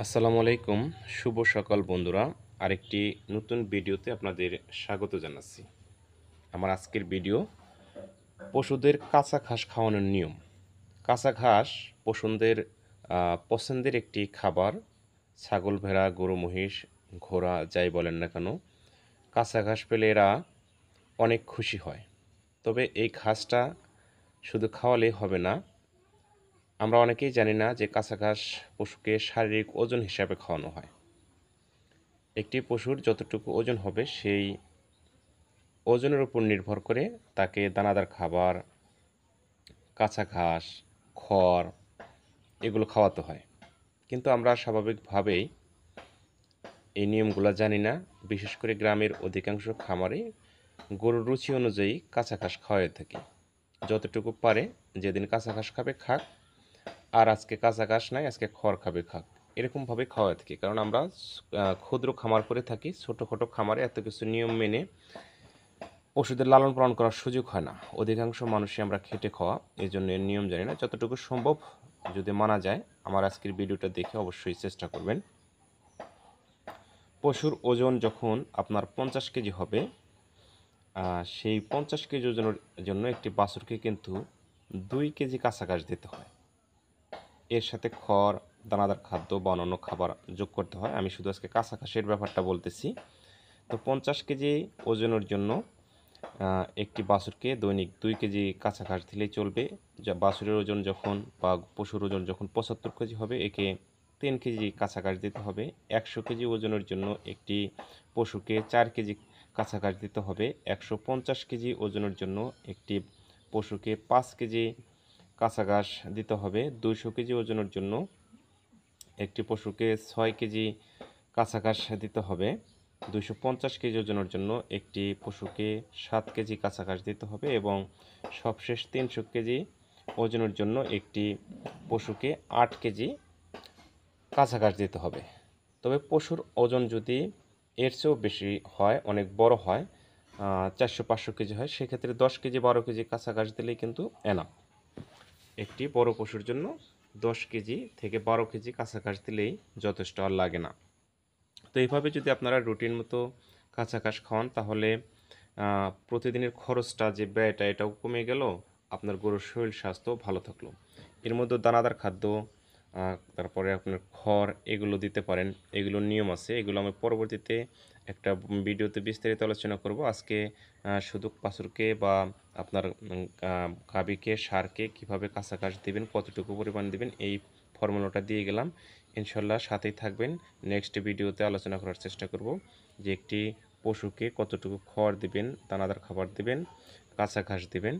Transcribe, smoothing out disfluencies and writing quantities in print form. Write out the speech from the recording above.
আসসালামু আলাইকুম। শুভ সকাল বন্ধুরা। আরেকটি নতুন ভিডিওতে আপনাদের স্বাগত জানাচ্ছি। আমার আজকের ভিডিও পশুদের কাঁচা ঘাস খাওয়ানোর নিয়ম। কাঁচা ঘাস পশুদের পছন্দের একটি খাবার। ছাগল, ভেড়া, গরু, মহিষ, ঘোড়া যাই বলেন না কেন, কাঁচা ঘাস পেলে এরা অনেক খুশি হয়। তবে এই ঘাসটা শুধু খাওয়ালেই হবে না। আমরা অনেকেই জানি না যে কাঁচা ঘাস পশুকে শারীরিক ওজন হিসাবে খাওয়ানো হয়। একটি পশুর যতটুকু ওজন হবে সেই ওজনের উপর নির্ভর করে তাকে দানাদার খাবার, কাঁচা ঘাস, খড় এগুলো খাওয়াতে হয়। কিন্তু আমরা স্বাভাবিকভাবেই এই নিয়মগুলো জানি না। বিশেষ করে গ্রামের অধিকাংশ খামারে গরুর রুচি অনুযায়ী কাঁচা ঘাস খাওয়াই থাকি। যতটুকু পারে যেদিন কাঁচা ঘাস খাবে খাক, আর আজকে কাঁচা ঘাস নাই আজকে খড় খাবে খাক, এরকমভাবে খাওয়াই থাকি। কারণ আমরা ক্ষুদ্র খামার করে থাকি। ছোটোখাটো খামারে এত কিছু নিয়ম মেনে পশুদের লালন পালন করার সুযোগ হয় না। অধিকাংশ মানুষই আমরা খেটে খাওয়া, এই জন্য এর নিয়ম জানি না। যতটুকু সম্ভব যদি মানা যায়, আমার আজকের ভিডিওটা দেখে অবশ্যই চেষ্টা করবেন। পশুর ওজন যখন আপনার 50 কেজি হবে, সেই 50 কেজি ওজনের জন্য একটি বাছুরকে কিন্তু 2 কেজি কাঁচা ঘাস দিতে হয়। এর সাথে খড়, দানাদার খাদ্য বা অন্যান্য খাবার যোগ করতে হয়। আমি শুধু আজকে কাঁচা ঘাসের ব্যাপারটা বলতেছি। তো 50 কেজি ওজনের জন্য একটি বাছুরকে দৈনিক 2 কেজি কাঁচা ঘাস দিলেই চলবে। যা বাছুরের ওজন যখন বা পশুর ওজন যখন 75 কেজি হবে, একে 3 কেজি কাঁচা ঘাস দিতে হবে। 100 কেজি ওজনের জন্য একটি পশুকে 4 কেজি কাঁচা ঘাস দিতে হবে। 150 কেজি ওজনের জন্য একটি পশুকে 5 কেজি কাঁচা ঘাস দিতে হবে। 200 কেজি ওজনের জন্য একটি পশুকে 6 কেজি কাঁচা ঘাস দিতে হবে। 250 কেজি ওজনের জন্য একটি পশুকে 7 কেজি কাঁচা ঘাস দিতে হবে এবং সবশেষ 300 কেজি ওজনের জন্য একটি পশুকে 8 কেজি কাঁচা ঘাস দিতে হবে। তবে পশুর ওজন যদি এর চেয়েও বেশি হয়, অনেক বড় হয়, 400-500 কেজি হয়, সেক্ষেত্রে 10 কেজি 12 কেজি কাঁচা ঘাস দিলেই কিন্তু এনাফ। একটি বড় পশুর জন্য 10 কেজি থেকে 12 কেজি কাঁচা ঘাস দিলেই যথেষ্ট, আর লাগে না। তো এইভাবে যদি আপনারা রুটিন মতো কাঁচা ঘাস খাওয়ান, তাহলে প্রতিদিনের খরচটা যে ব্যয়টা এটাও কমে গেল, আপনার গরুর শরীর স্বাস্থ্য ভালো থাকলো। এর মধ্যে দানাদার খাদ্য, তারপরে আপনার খড় এগুলো দিতে পারেন। এগুলোর নিয়ম আছে, এগুলো আমি পরবর্তীতে একটা ভিডিওতে বিস্তারিত আলোচনা করব। আজকে শুধু বাছুরকে বা আপনার গাভীকে, ষাঁড়কে কীভাবে কাঁচা ঘাস দিবেন, কতটুকু পরিমাণ দিবেন, এই ফর্মুলাটা দিয়ে গেলাম। ইনশাল্লাহ সাথেই থাকবেন। নেক্সট ভিডিওতে আলোচনা করার চেষ্টা করব যে একটি পশুকে কতটুকু খড় দিবেন, দানাদার খাবার দিবেন, কাঁচা ঘাস দিবেন।